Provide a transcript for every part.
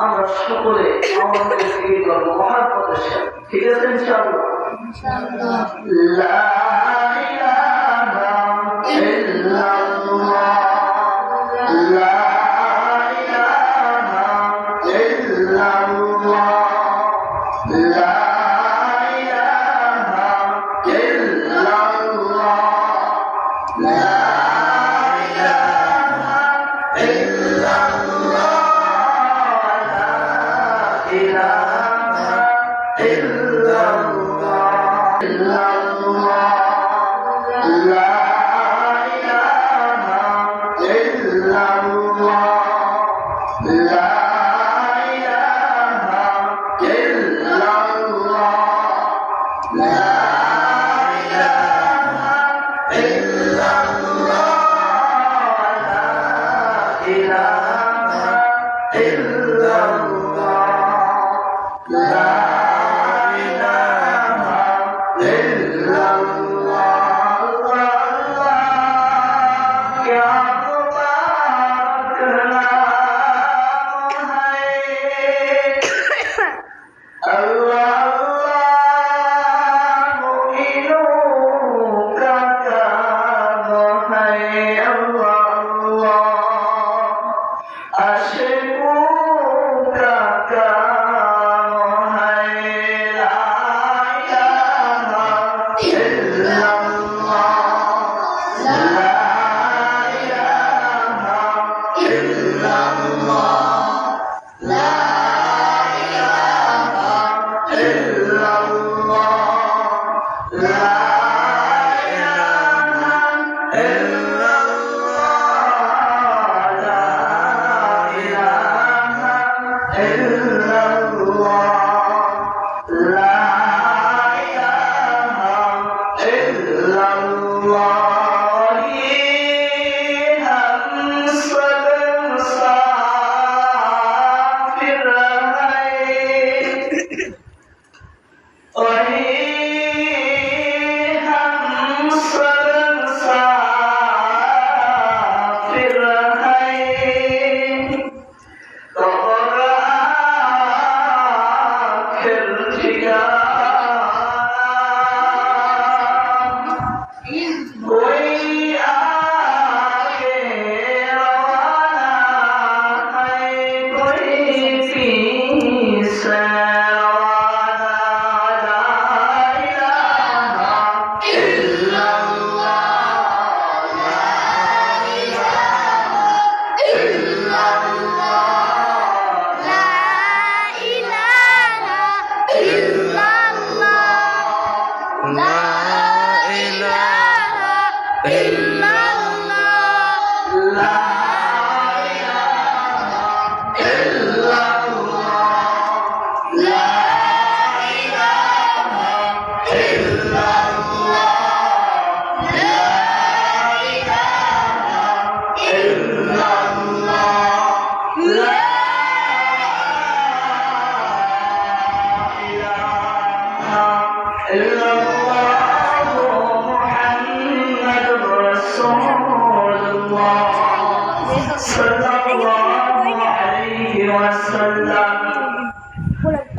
আমরা সকলে আমাদের থেকে মহান প্রদেশে ঠিক আছে ইনশাআল্লাহ লা ইলাহা ইল্লাল্লাহ লা ইলাহা ইল্লাল্লাহ লা ইলাহা ইল্লাল্লাহ লা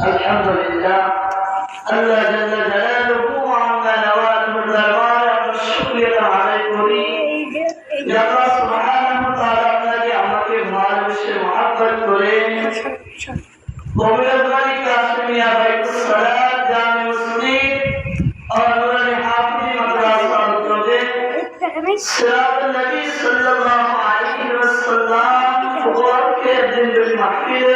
আলহামদুলিল্লাহ আল্লাহ জাল্লা জালালুহু আম্মা নওয়ালুহু দরবারে আমরা শুকরিয়া আদায় করি যে আল্লাহ সুবহানাহু ওয়া তাআলা আপনাকে আমাকে ভালোবেসে মহব্বত করে গোবিন্দগঞ্জ কাশ্মীরিয়া বাইতুস সালাত জামে মুসলিম और नूरे हाफिज मदरसा उद्योगे सिरात नबी सल्लल्लाहु अलैहि वसल्लम फुक़ार के दिन महफिल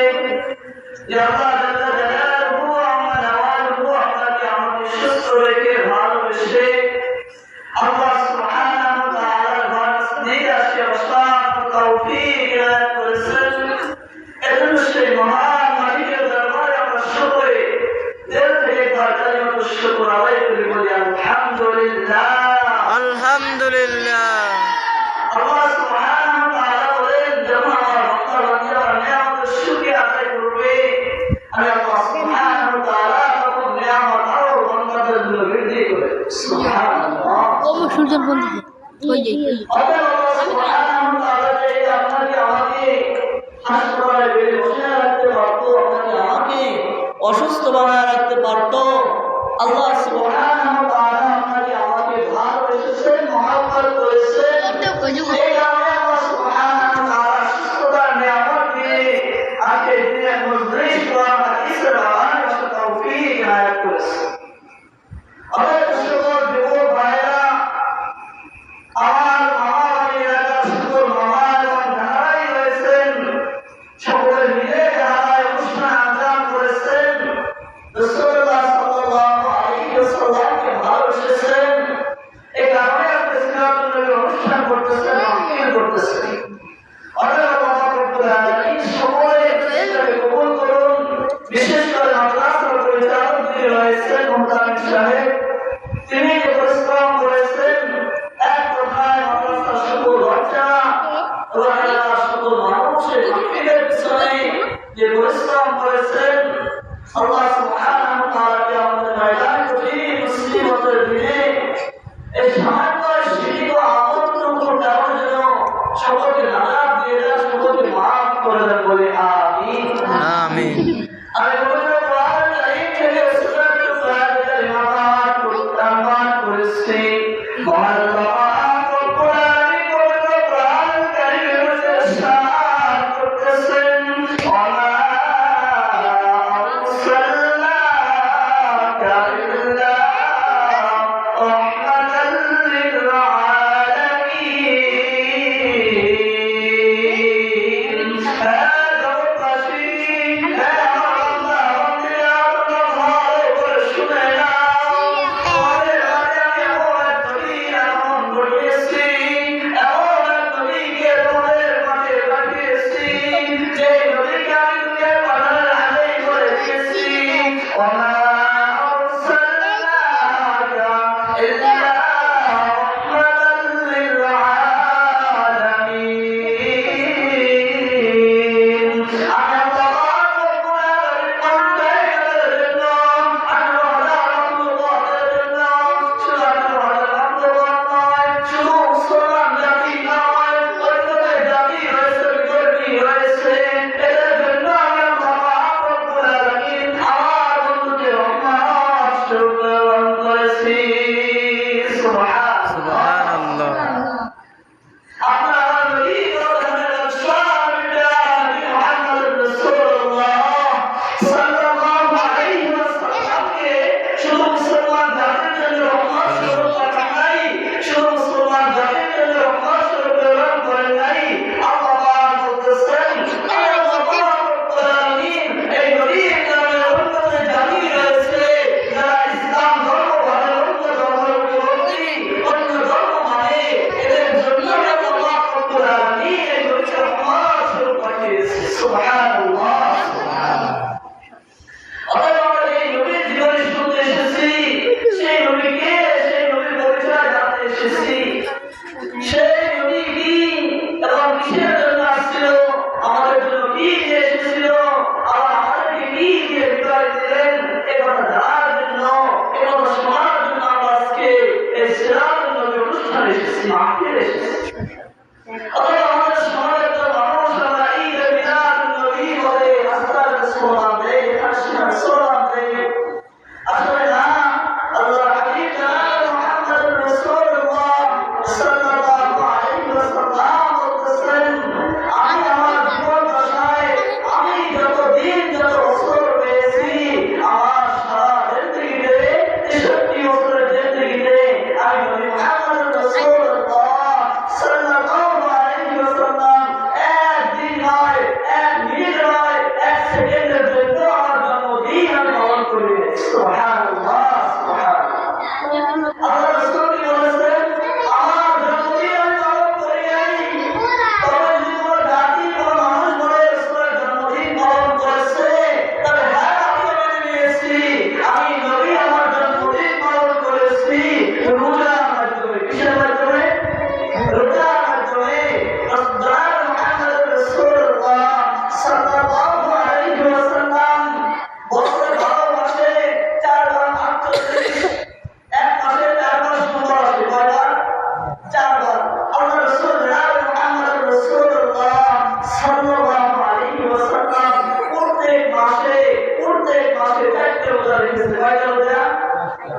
या अल्लाह जल्ला जलालुहु अम्मा नवालुहु আপনাকে আমাকে সুস্থ রেখে ভালোবেসে আল্লাহ সুবহানাহু ওয়া তাআলা ঘরে আসে ওস্তাদ তৌফিক ইনায়াত করেছেন এজন্য সেই মহান মালিকের দরবারে আমরা সকলে দিল থেকে শুকর আদায় করে বলি আলহামদুলিল্লাহ। আলহামদুলিল্লাহ। আল্লাহ সুবহানাহু ওয়া তাআলা বলেন, যখন আমার বান্দা বান্দীরা নিয়ামতের শুকরিয়া আদায় করবে, আমি আল্লাহ সুবহানাহু ওয়া তাআলা তখন নিয়ামত আরো বান্দাদের জন্য বৃদ্ধি করে। সুবহানাল্লাহ। সূর্যের বন্ধু আল্লাহ সুবহানাহু ওয়া তাআলা যে আপনাকে আমাকে হাসপাতালে বেড়ে বসে রাখতে পারতো, আপনাকে আমাকে অসুস্থ বানায় রাখতে পারতো, আল্লাহ সুবহানাহু ওয়া তাআলা আপনাকে আমাকে ভালোবেসেছেন, মহব্বত করেছেন। এই কারণে আল্লাহ সুবহানাহু ওয়া তাআলা সুস্থতার নিয়ামত দিয়ে আজকে দিনে মুজরিশ কোরআন হাদিসের আওয়াজ ও তৌফিক ইনায়াত করেছেন। আমার সকল যুবক ভাইরা, আমার আমার এলাকার সকল মামা এবং যারাই রয়েছেন, সকলে মিলে যারা অনুষ্ঠান আয়োজন করেছেন, রাসূলুল্লাহ সাল্লাল্লাহু আলাইহি ওয়াসাল্লামকে ভালোবেসেছেন, এই কারণে আপনি সিরাতুন নবীর অনুষ্ঠান করতেছেন, মাহফিল করতেছেন। আল্লাহ রব্বুল আলামিন সকলে এটাকে কবুল করুন। বিশেষ করে মাদ্রাসার পরিচালক যিনি রয়েছেন মুহতামিম সাহেব, তিনি যে পরিশ্রম করেছেন, এক কথায় মাদ্রাসার সকল বাচ্চারা এবং এলাকার সকল মানুষের মাহফিলের পিছনে যে পরিশ্রম করেছেন, আল্লাহ সুবহানাহু ওয়া তাআলাকে আমাদের ময়দানে কঠিন মুসিবতের দিনে এই সামান্য শিরিক ও আমলটুকু দেওয়ার জন্য সকলকে নাজাত দিয়ে দেন, সকলকে মাফ করে দেন বলে আমিন। আমিন। আমি পবিত্র কোরআন কারীম থেকে সূরাতুল ফাতিহার ইমাম করেছি।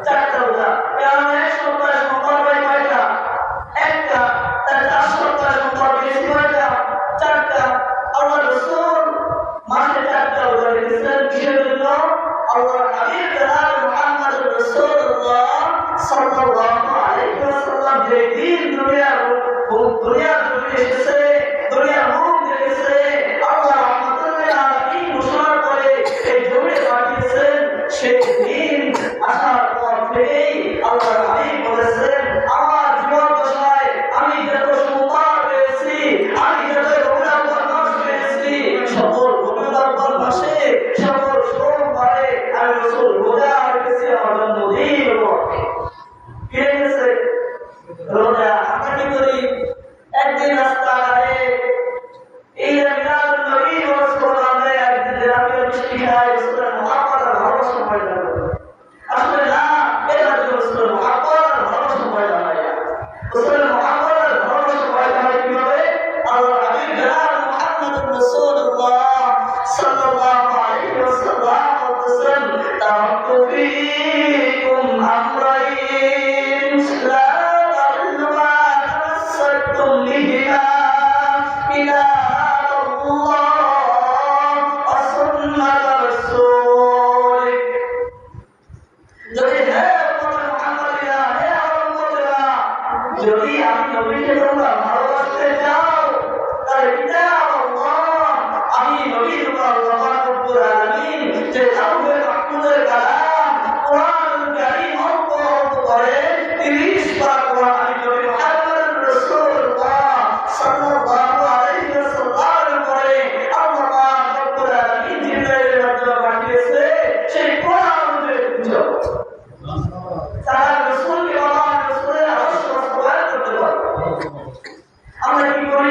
চারটা রোজা। কেননা এক সপ্তাহে সোমবার হয় কয়টা? একটা। তার 4 সপ্তাহে সোমবার বেশি কয়টা? চারটা। আল্লাহ রাসূল মাসে 4টা রোজা রেখেছেন কিসের জন্য? আল্লাহর হাবিব জনাব মুহাম্মদ রাসূলুল্লাহ সাল্লাল্লাহু আলাইহি ওয়াসাল্লাম যেদিন দুনিয়ার জমিনে এসেছে, দুনিয়ার মুখ দেখেছে, আল্লাহ রাহমাতুল লিল আলামিন ঘোষণা করে এই জমিনে পাঠিয়েছেন, সেই দিন আসার পর থেকেই আল্লাহর হাবিব বলেছেন, আমার জীবন দশায় আমি যত সোমবার পেয়েছি, আমি যত রমজান মাস পেয়েছি, সকল রমজান মাসে সকল সোমবারে আমি রাসূল রোজা রেখেছি আমার জন্মদিন উপলক্ষে। কি রেখেছে? রোজা। আমরা কি করি? একদিন রাস্তাঘাটে এই মিলাদুন নবী রাসূলুল্লাহ একদিন রাতে মিষ্টি খায়, রাসূলের মুহাব্বত আর ভালোবাসা পয়দা করে। আসলে না, এটা হচ্ছে রাসূলের মুহাব্বত আর ভালোবাসা পয়দা হয় না। রাসূলের মুহাব্বত আর ভালোবাসা পয়দা হয় কিভাবে? আল্লাহর হাবিব জনাব মুহাম্মদুর রাসূলুল্লাহ সাল্লাল্লাহু আলাইহি ওয়াসাল্লাম বলতেছেন, তারাক্তু ফীকুম আমরাইন লা তাদিল্লু মা তামাসসাকতুম বিহিমা কিতাবাল্লাহ ওয়া সুন্নাত রাসূলিক। যদি যদি আমি নবীকে তোমরা ভালোবাসতে চাও, তাহলে কিতাবাল্লাহ, আমি নবীর উপর আল্লাহ রাব্বুল আলামিন যে লাউহে মাহফুজের কালাম কোরআনুল কারীম অল্প অল্প করে 30 বার কোরআন আমি নবী মুহাম্মদ রাসূলুল্লাহ সাল্লাল্লাহু আলাইহি ওয়াসাল্লামের পরে আল্লাহ রাব্বুল আলামিন জিবরাইলের মাধ্যমে পাঠিয়েছে, সেই কোরআন অনুযায়ী বুঝো। তারা রাসূলকে আল্লাহ রাসূলের আদর্শ বাস্তবায়ন করতে পারবে। আমরা কি করি?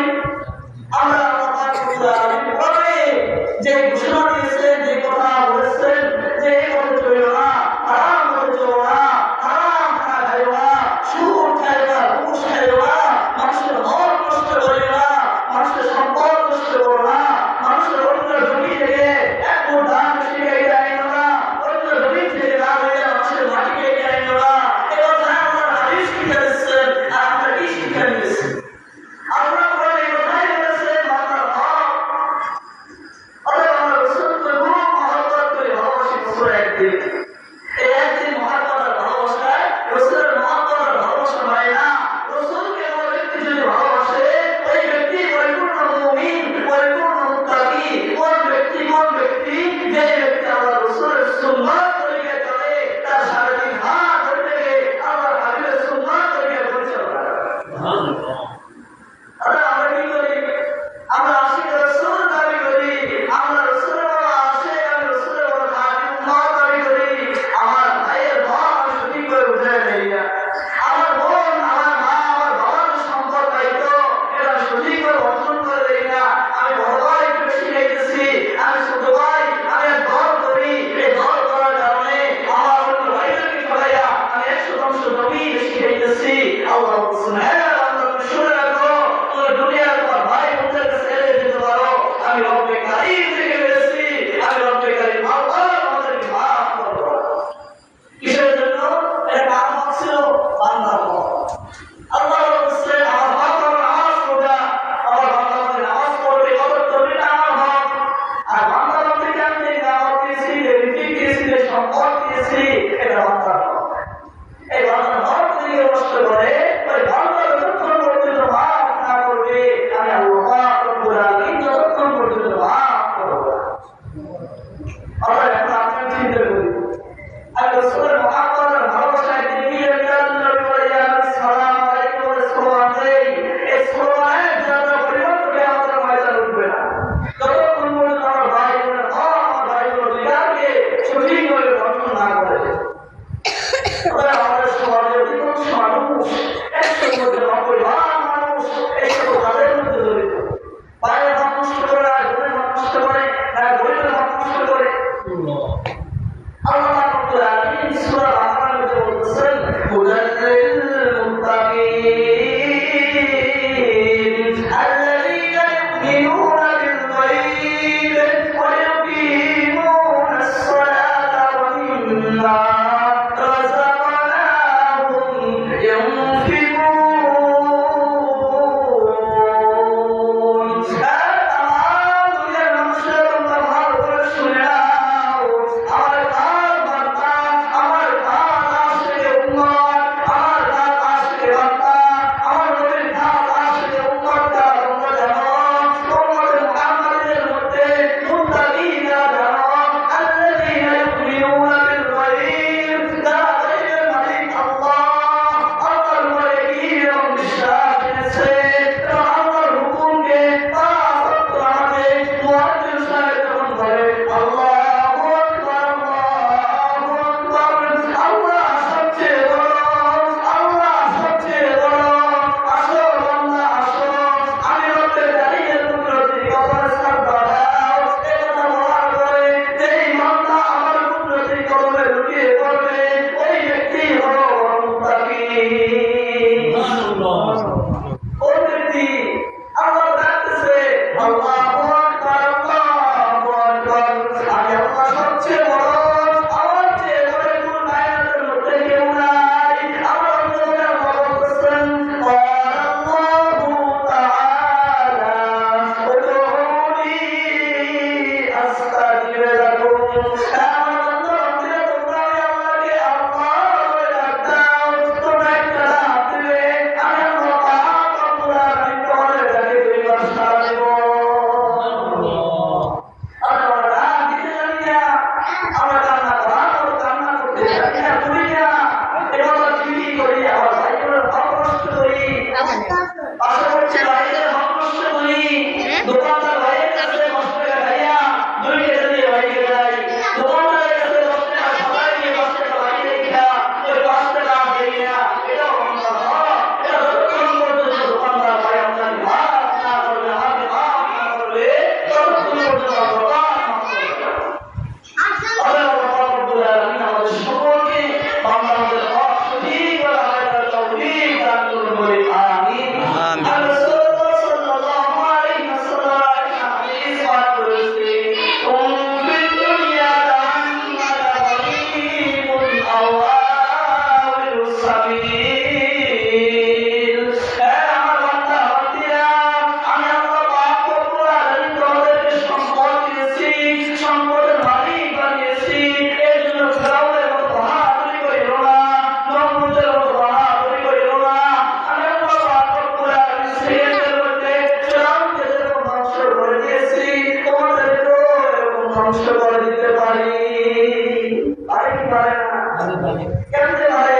কেমনে ভাই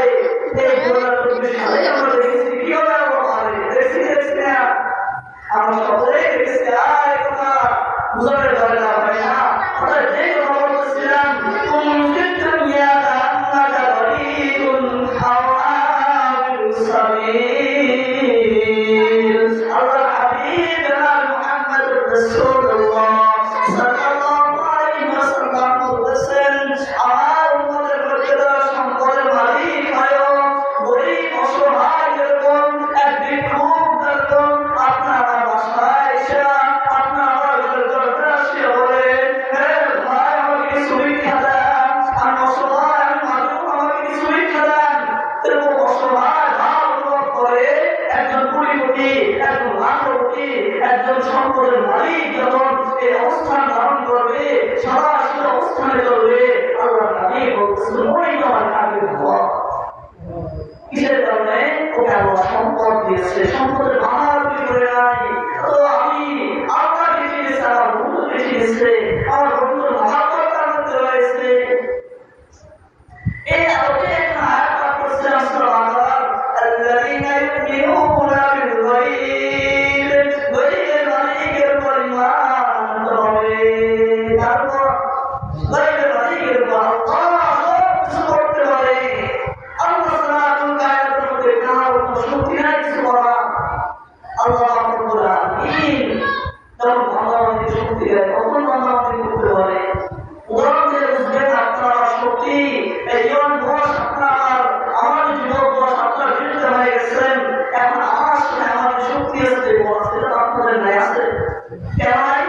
এই 2024 সালে আমরা দেখেছি কিভাবে আমরা ভাই দেখছি না আমরা সকলে দেখেছি আর কথা বুঝাতে পারে না ভাই না আমরা যে কথা বলছিলাম কোন দুনিয়া আন্না গরিবুন আও আবিরুস সাবিল আল্লাহ হাবিব মুহাম্মদুর রাসূলুল্লাহ সাল্লাল্লাহু আলাইহি ওয়াসাল্লাম বলেছেন আমার উম্মতের মধ্যে যারা সম্পদের মালিক হয় গরিব অসহায় এরকম এক ভিক্ষুক এরকম আপনার বাসায় এসে আপনার দরকার আসে বলে হ্যাঁ ভাই আমাকে কিছু ভিক্ষা দেন আমি অসহায় আমি মালুম আমাকে কিছু ভিক্ষা দেন এরকম অসহায় ভাব অনুভব করে একজন কোটিপতি একজন লাখপতি একজন সম্পদের মালিক যখন এই অবস্থান ধারণ করবে সারা অবস্থানে চলবে আল্লাহ নবী বলছেন ওই তোমার কাবিল হওয়া কিসের কারণে ওকে আল্লাহ সম্পদ দিয়েছে সম্পদের ভাগ করে নাই তো আমি আপনার বেশি দিয়েছে আমার বন্ধু বেশি দিয়েছে আমার বন্ধুর মহাব্বত তার মধ্যে রয়েছে এই আলোকে একটা আয়াত পাঠ করছে রাসূল আল্লাহ الذين يؤمنون بالغيب গরিবের মালিকের পরিমাণ হবে তারপর গরিবের মালিকের আল্লাহ সব করতে পারে আল্লাহ সালাতুল কায়নাতের মধ্যে কার কোনো শক্তি নাই কিছু করা আল্লাহ রাব্বুল আলামিন যখন বান্দাকে শক্তি দেয় তখন বান্দাকে করতে পারে উদাহরণ দিয়ে বুঝবেন আপনার শক্তি এই জীবন বয়স আপনার আমার যুবক বয়স আপনার বিরুদ্ধে হয়ে গেছেন এখন আমার সাথে আমার শক্তি আছে বয়স এটা আপনাদের নাই আছে কেন নাই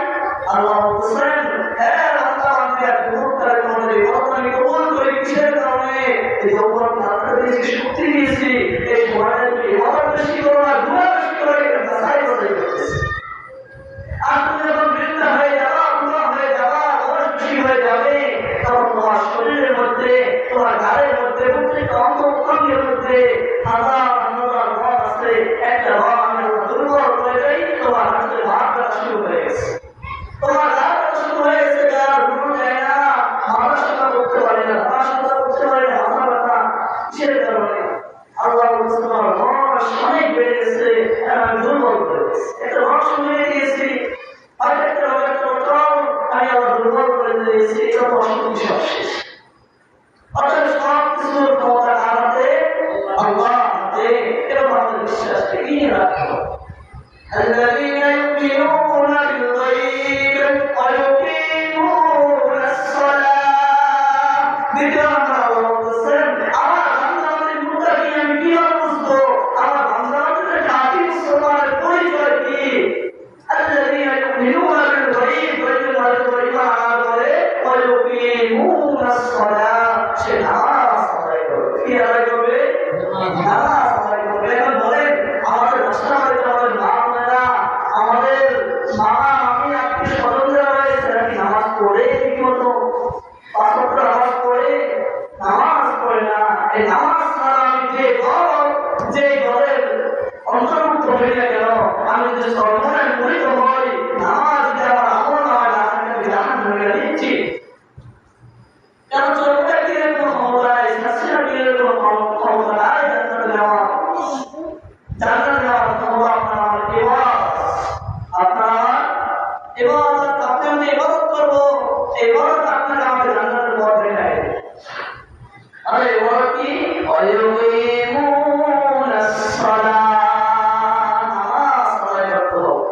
আল্লাহ বলছেন হ্যাঁ বান্দা বান্দিরা গ্রহণ করে তোমাদের ইবাদত আমি কবুল করি কিসের কারণে এই যৌবন আপনাদের যে শক্তি দিয়েছি এই সময়টা তুমি ইবাদত বেশি করো না গুনাহ বেশি করো এটা যাচাই বাছাই করতেছি আর তুমি যখন বৃদ্ধ হয়ে যাবা বুড়া হয়ে যাবা বয়স বেশি হয়ে যাবে তখন তোমার শরীরের মধ্যে তোমার গায়ের মধ্যে প্রত্যেকটা অঙ্গ প্রত্যঙ্গের মধ্যে হাজার হাজার ভাব আছে একটা ভাব আমি দুর্বল করে দেই তোমার হাতে ভাব করা শুরু হয়ে গেছে তোমার রাত শুরু হয়ে গেছে যারা গুরু যায় না পড়াশোনা করতে পারে না পড়াশোনা করতে পারে না মাথা ব্যথা কিসের কারণে আল্লাহ বলছে তোমার বয়স অনেক বেড়ে গেছে আমি দুর্বল করে গেছি একটা বয়স হয়ে গিয়েছি আর একটা আমি আবার দুর্বল করে দিয়েছি এটা তো অসুবিধা সব শেষ অর্থাৎ সব কিছুর ক্ষমতা হারাতে আল্লাহ হাতে এরকম আমাদের বিশ্বাস থেকেই রাখবো الذين يؤمنون بالغيب ويقيمون الصلاة بكرم الله وسلم আমার বান্দাদের মুতাকি আমি কি বুঝবো আমার বান্দাদের কাফি মুসলমানের পরিচয় কি الذين يؤمنون بالغيب ويقيمون الصلاة সে নামাজ আদায় করবে কি আদায় করবে নামাজ আদায় করবে এখন বলেন আমাদের রাষ্ট্র আমাদের মা আমাদের মামা মামি আত্মীয় স্বজনরা রয়েছে নাকি নামাজ পড়ে ঠিক মতো পাঁচ ওয়াক্ত নামাজ পড়ে না এই নামাজ ছাড়া আমি যে ঘরের অন্তর্ভুক্ত হই না কেন আমি যদি সর্বনাশ মরিত হই নামাজ যদি আমার আমল হয় না আমি জাহান হয়ে দিচ্ছি কারণ চোখটা দিয়ে কোনো ক্ষমতা নাই শাস্তিটা দিয়ে কোনো ক্ষমতা নাই জান্নাতে নেওয়া ক্ষমতা আপনার আপনি আমি ইবাদত করবো ইবাদত আপনাকে আমাকে জান্নাতের পথ দেখায় আর ইবাদত কি ওয়ায়ুকিমুনাস সালাত নামাজ আদায় করতে হবে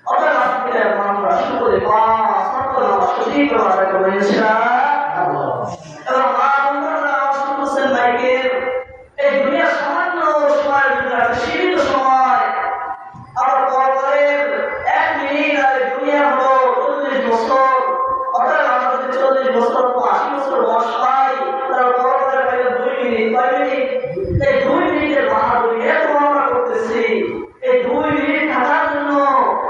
অর্থাৎ আপনি আমরা শুকরে পাঁচ ওয়াক্ত নামাজ সঠিকভাবে আদায় করবো ইনশাআল্লাহ এবং আপনারা নামাজ পড়ছেন মাইকের এই দুনিয়া সামান্য সময়ের জন্য একটা সীমিত সময় আমার পরপরের 1 মিনিট আর দুনিয়া হলো 40 বছর অর্থাৎ আমাদের 40 বছর 80 বছর বয়স পাই তার পরপরের পাইলে 2 মিনিট কয় মিনিট এই 2 মিনিটের বাহাদুরি এত আমরা করতেছি এই 2 মিনিট থাকার জন্য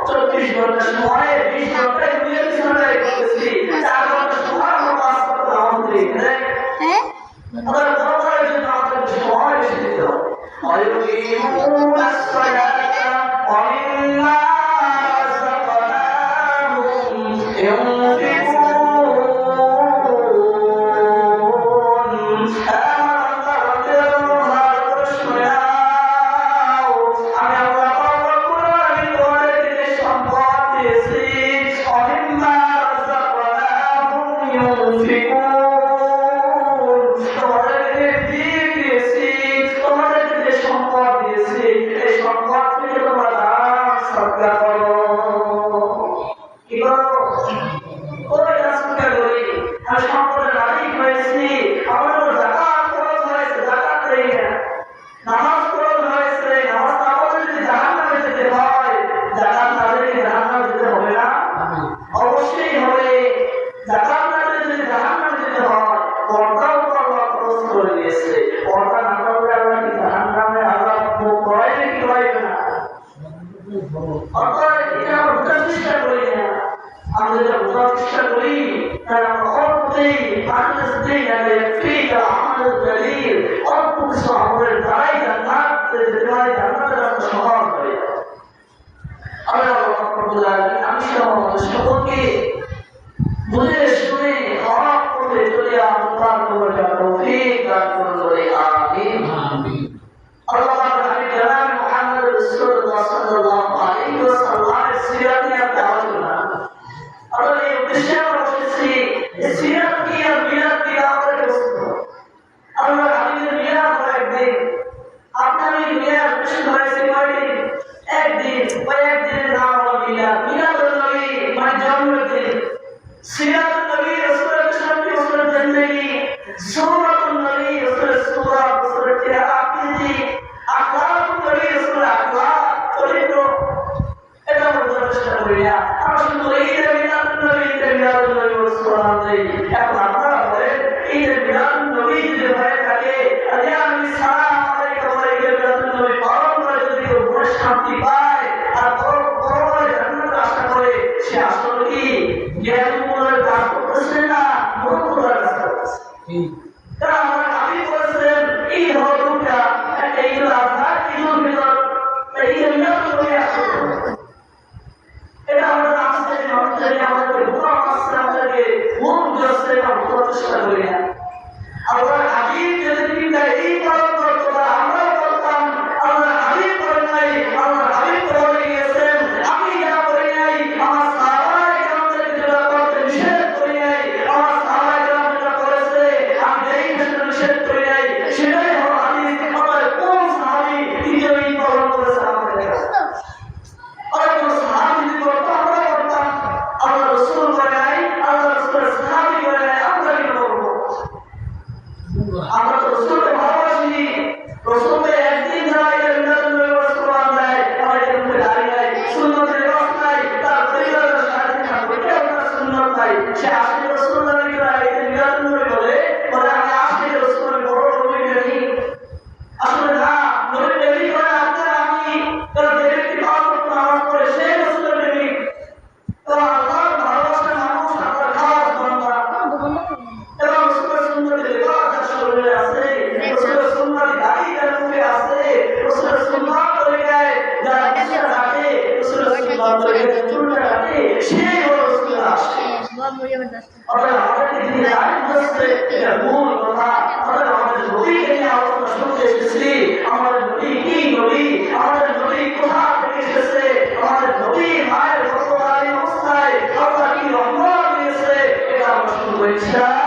24 ঘন্টা সময় 20 ঘন্টায় দুনিয়া পিছনে করতেছি 4 ঘন্টা সময় আমরা পাস করতে আমাদের হ্যাঁ আমাদের পরপরের জন্য আমাদের সময় বেশি দিতে হবে ويقيمون الصلاة ومما رزقناهم ينفقون দিয়েছে পর্দা না করলে আমরা কি জাহান্নামে আযাব ভোগ করাই কি হয় না অর্থাৎ এটা আমরা বোঝার চেষ্টা করি না আমরা যেটা বোঝার চেষ্টা করি তারা অর্থেই আনন্দেই যাবে ফিক আমাদের দলিল অল্প কিছু আমলের দ্বারাই জান্নাত যেতে হয় জান্নাতের রাস্তা সহজ হয়ে যায় আল্লাহ রব্বুল আলামিন আমি সহ সকলকে বুঝে শুনে হক করে চলে আল্লাহর কবরে তৌফিক দান করুন বলে আমিন আমিন আল্লাহর হাবিব জনাব মুহাম্মদ রাসূলুল্লাহ সাল্লাল্লাহু আলাইহি ওয়াসাল্লামের সিরাত নিয়ে আলোচনা আমরা এই উদ্দেশ্যে আমরা বলছি যে সিরাত কি আর মিলাদ কি আমাদের বস্তু আল্লাহর হাবিবের মিলাদ হয় একদিন আপনার এই মিলাদ প্রশ্ন হয়েছে কয়দিন একদিন ওই একদিনের নাম হলো মিলাদ মিলাদুন নবী মানে জন্মদিন সিরাতুন নবী রাসূলের সামনে রাসূলের জিন্দেগি সূরাতুন নবী রাসূলের সূরা রাসূলের চেহারা আকৃতি আখলাকুন নবী রাসূলের আখলাক চরিত্র এটা বোঝার চেষ্টা করি না আমরা শুধু এই যে মিলাদুন নবী রাসূলুল্লাহ এখন আপনারা বলেন এই যে মিলাদুন নবী যদি হয়ে থাকে আরে আমি সালাম আলাইকুম বলে এই মিলাদুন নবী পালন করে যদি কেউ মনে শান্তি পায় আর বড় জান্নাতের আশা করে সে আসলে কি জ্ঞানমূলক কাজ করতেছে না মূর্খতার কাজ করতেছে কারণ আমরা দাবি করেছেন এই ধর্মটা একটা ঈদুল আজহা ঈদুল ফিতর এই যে মিলাদুন নবী আসলে এটা আমরা আমাদের মানুষদের আমাদের গুনাহ আছে আমাদেরকে ভুল বুঝাচ্ছে এটা বোঝার চেষ্টা করি না আল্লাহর হাবিব যদি তিনটা এই পালন করতো আমরা বলতাম আল্লাহর হাবিব করেন নাই আল্লাহর হাবিব করে গিয়েছেন আমি যা করি নাই আমার সাহাবায়ে কেরামদের যেটা করতে নিষেধ করি নাই আমার সাহাবায়ে কেরাম যেটা করেছে আমি যেই ক্ষেত্রে নিষেধ করি নাই সেটাই হলো হাদিস আমাদের কোন সাহাবী তৃতীয় এই পালন করেছে আমাদের আর কোন সাহাবী যদি করতো আমরা করতাম আল্লাহ রাসূল করে নাই আল্লাহ রাসূলের সাহাবী করে নাই আমরা কি করবো আমরা তো রাসূলকে ভালোবাসি রাসূলকে একদিন যারা এটা মিলাদুন নবী রাসূলুল্লাহ দেয় আমরা এটা মুখে দাঁড়িয়ে নাই সুন্নতের রস নাই তার পরিবারের সাথে থাকবে এটা ওনার সুন্নত নাই সে আসলে রাসূলুল্লাহ নবী করে এটা মিলাদুন নবী বলে আমি আসলে রাসূলের বড় নবী জানি আসলে না নবী নবী করে আপনার আমি কারণ যে ব্যক্তি পাঁচ ওয়াক্ত নামাজ পড়ে সে রাসূলের নবী তো আল্লাহর ভালোবাসার মানুষ আপনার খাস বান্দা এবং রাসূলের সুন্নতের রিওয়াজ শরীরে আছে রাসূলের সুন্নাত দাড়ি তার মুখে আছে রাসূলের সুন্নাত তরিকায় যারা কিছু রাখে রাসূলের সুন্নাত তরিকায় চুলটা রাখে সেই হলো রাসূলের আশিক আমাদের যিনি দাড়ি বুঝছে এটা ভুল কথা আমাদের নবীকে নিয়ে আলোচনা শুনতে এসেছি আমাদের নবী কি নবী আমাদের নবী কোথা থেকে এসেছে আমাদের নবী মায়ের গর্ভধারী অবস্থায় আল্লাহ কি রহমত দিয়েছে এটা আমরা শুনবো ইনশাআল্লাহ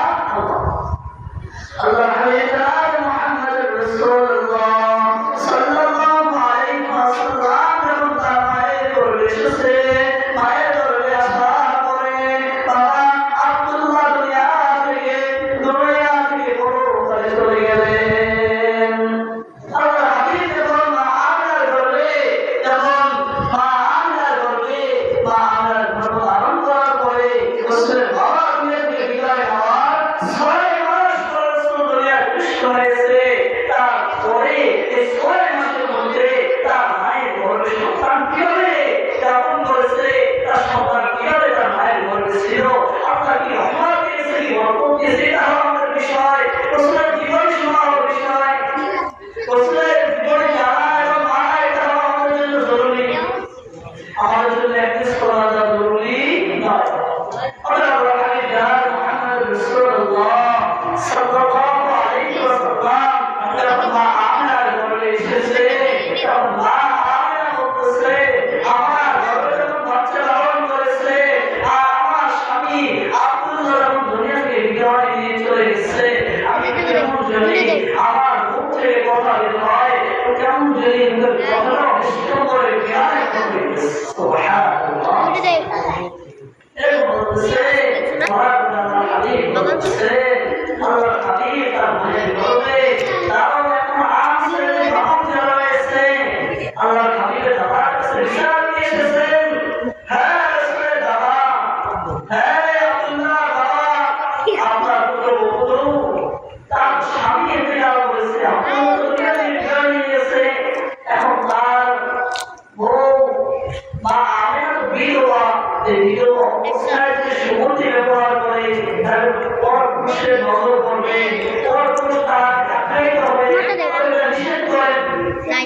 আল্লাহ হাবিব মুহাম্মদ রাসূলুল্লাহ সাল্লাল্লাহু আলাইহি ওয়াসাল্লাম যখন তার মায়ের গর্ভে এসেছে মায়ের গর্ভে আসার পরে বাবা আব্দুল্লাহ দুনিয়া থেকে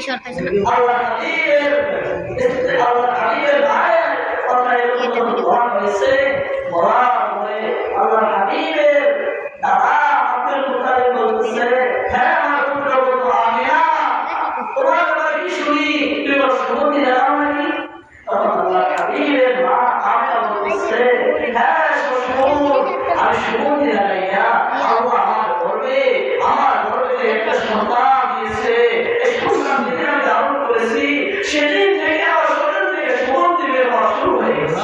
আল্লাহ হাবিবের ভাইয়ের কথা এরকম বলা হয়েছে, বলার পরে আল্লাহ হাবিবের দাদা আব্দুল মুত্তালিব বলতেছে, হ্যাঁ আমার পুত্র বলতো আমিনা, তোমার কথা কি শুনি, তুমি আমার সম্মতি জানাও নাকি? তখন আল্লাহ হাবিবের মা আমিনা বলতেছে, হ্যাঁ শ্বশুর, আমি সম্মতি জানাই না, আল্লাহ আমার গর্বে একটা সন্তান দিয়েছে, এই সন্তান যেদিন আমি ধারণ করেছি সেদিন থেকে আমার শরীর থেকে সুগন্ধি বের হওয়া শুরু হয়ে গেছে।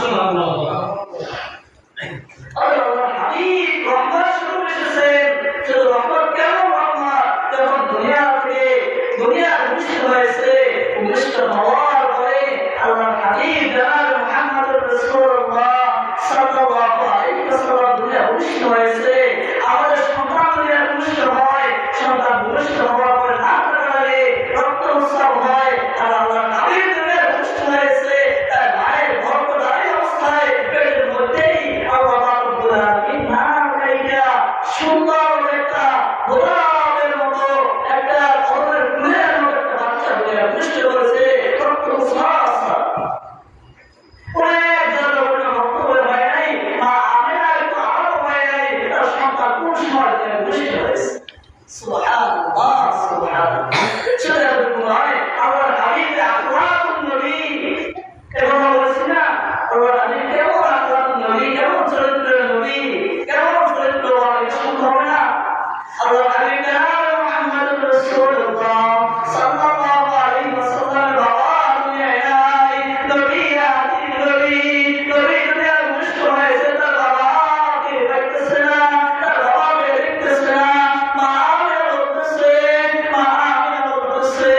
আমাদের সন্তান হয়, সন্তান ভূমিষ্ঠ হওয়ার পরে নাক কাটালে রক্ত উৎসব হয়, আর আল্লাহ নবীর দুনিয়া ভূমিষ্ঠ হয়েছে তার মায়ের গর্ভধারী অবস্থায় পেটের মধ্যেই আল্লাহ রাব্বুল আলামিন না খাইয়া সুন্দর একটা গোলাপের মতো একটা কদমের ফুলের মতো একটা বাচ্চা দুনিয়া ভূমিষ্ঠ করেছে, রক্ত উৎসব অনেক জায়গা কোনো বক্তব্য হয় নাই, মা আমেনা একটু আরো হয় নাই, তার সন্তান কোন সময় ভূমিষ্ঠ হয়েছে। সুবহানাল্লাহ, সুবহানাল্লাহ। সেটা নয়, আল্লাহর হাবিবের আখলাকুন নবী, এবং বলছি না আল্লাহর হাবিব কেমন আখলাকুন নবী, কেমন চরিত্রের নবী, কেমন চরিত্রবান, শুনতে হবে না? আল্লাহর হাবিব জনাব মুহাম্মদুর রাসূলুল্লাহ সাল্লাল্লাহু আলাইহি ওয়াসাল্লামের বাবা দুনিয়ায় নাই, নবী আদি নবী, নবী দুনিয়া ভূমিষ্ঠ হয়েছে, তার বাবাকে দেখতেছে না, তার বাবাকে দেখতেছে না, মা আমিনা বলতেছে, মা আমিনা বলতেছে,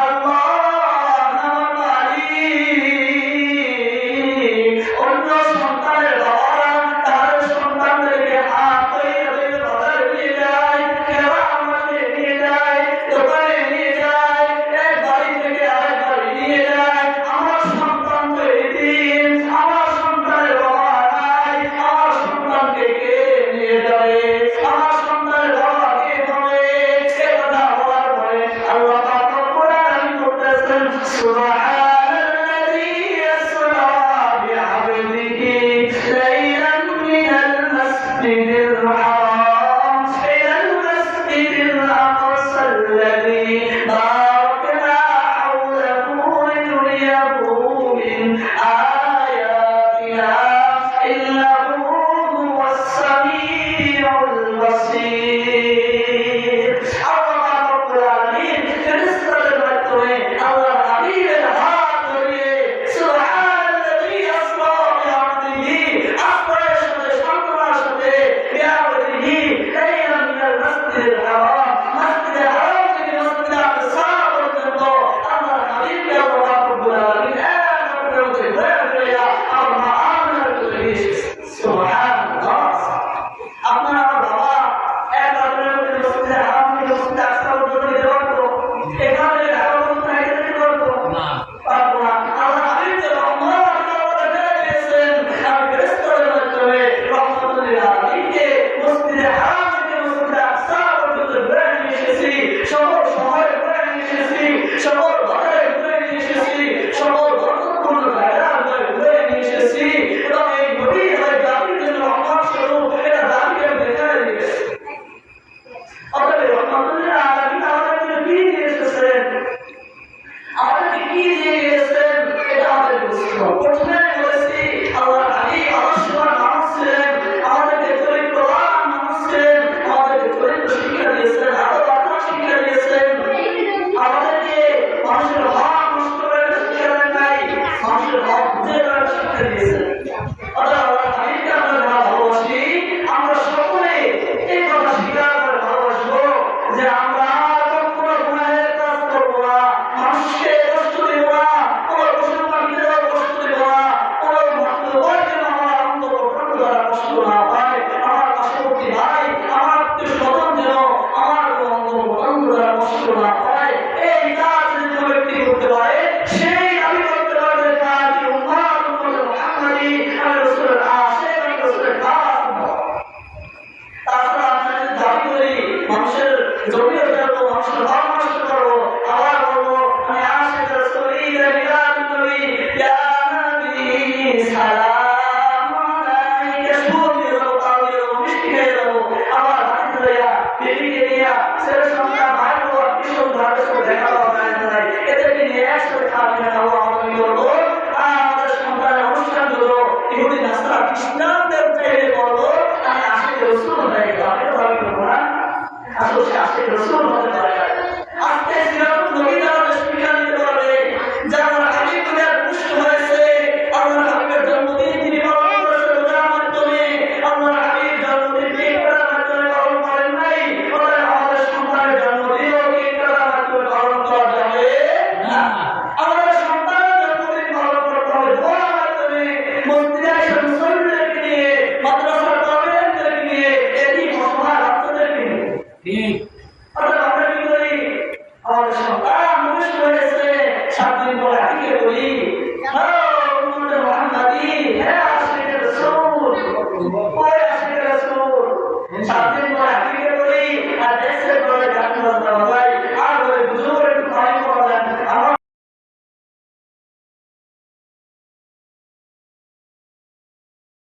আল্লাহ আমার মালিক, অন্য সন্তানের বাবারা তাদের সন্তানদেরকে হাত ধরে বাজারে নিয়ে যায়, খেলা আমাকে নিয়ে যায়, দোকানে নিয়ে যায়, এক বাড়ি থেকে আরেক বাড়ি নিয়ে যায়। আমার সন্তান তো এতিম, আমার সন্তানের বাবা নাই, আমার সন্তানকে কে নিয়ে যাবে, আমার সন্তানের বাবা কে হবে? এ কথা বলার পরে আল্লাহ পাক রব্বুল আলামিন বলতেছেন, সুবহানাল্লাযী আসরা বিআবদিহি লাইলান মিনাল মাসজিদিল হারাম ইলাল মাসজিদিল আকসাল্লাযী বারাকনা হাওলাহু লিনুরিয়াহু মিন আয়াতিনা ইন্নাহু হুয়াস সামিউল বাসীর। আল্লাহ পাক রব্বুল আলামিন ফেরেশতাদের মাধ্যমে আল্লাহর হাবিবের হাত ধরিয়ে সুবহানাল্লাযী আসরা বিআবদিহি, আপনার সাথে সান্ত্বনার সাথে বিআবদিহি লাইলান মিনাল মাসজিদিল হারাম, মসজিদে হারাম থেকে মসজিদে আকসা পর্যন্ত আল্লাহর হাবিবকে আল্লাহ পাক রব্বুল আলামিন একমাত্র করে ঘুরে আমার মা আমিনার কাছে নিয়ে এসেছে। সুবহানাল্লাহ। আপনার আমার বাবা এক রাতের মধ্যে মসজিদে হারাম থেকে মসজিদে আকসা পর্যন্ত যেতে পারতো? এখানে ঢাকা পর্যন্ত হেঁটে যেতে পারতো? পারতো না। আল্লাহ হাবিব যে রহমত আমাদের ফেলে দিয়েছেন, আমি ফেরেশতাদের মাধ্যমে রহমতুল লিল আলামিনকে মসজিদে হারাম থেকে মসজিদে আকসা পর্যন্ত ঘুরে নিয়ে এসেছি, সকল শহরে ঘুরে নিয়ে এসেছি, সকল ঘরে ঘুরে নিয়ে এসেছি, সকল বরকতপূর্ণ জায়গায় ঘুরে নিয়ে এসেছি, এবং এই নবী হয় জাতির জন্য রহমত স্বরূপ, এটা জাতিকে আমি দেখাই দিয়েছি। অতএব রহমতুল লিল আলামিন আমাদের জন্য কি দিয়ে এসেছেন, আমাদেরকে কি দিয়ে গিয়েছেন, এটা আমাদের বুঝতে হবে। প্রথমে বলেছি আল্লাহর হাবিব আদর্শবান মানুষ ছিলেন, আমাদেরকে চরিত্রবান মানুষ ছিলেন, আমাদেরকে চরিত্র শিক্ষা দিয়েছেন, আদব আখলাক শিক্ষা দিয়েছেন, আমাদেরকে মানুষের হক নষ্ট করার শিক্ষা দেন নাই, মানুষের হক বুঝে নেওয়ার শিক্ষা দিয়েছেন। অর্থাৎ আল্লাহর হাবিবকে আমরা যারা ভালোবাসি, আমরা সকলে এই কথা স্বীকার করে ভালোবাসবো যে আমরা কখনো গুনাহের কাজ করবো না, মানুষকে কষ্ট দিব না, কোনো পশু পাখিদেরও কষ্ট দিব না, কোনো মাতৃভূমিকে আমার অন্তর্গত দ্বারা কষ্ট না পায়, আমার পার্শ্ববর্তী ভাই, আমার আত্মীয় স্বজন যেন আমার অন্তর্গত দ্বারা কষ্ট না পায়। এই কাজ যদি কোনো ব্যক্তি করতে পারে, সেই আমি করতে পারবে কাজ উম্মাহ মুহাম্মাদী, আমি রাসূলের আশিক, আমি রাসূলের খাস উম্মত। তাছাড়া আমরা যদি দাবি করি মানুষের জমিও করবো, মানুষের হক নষ্ট করবো, আবার বলবো অর্থাৎ আমরা কি করি, আমাদের সন্তান মুখস্থ হয়েছে, 7 দিন পরে আগে বলি মোহাম্মদী, হ্যাঁ আশিকে রাসূল, ওই আশিকে রাসূল, 7 দিন পরে আগে বলি, আর দেশের পরে জান্নাত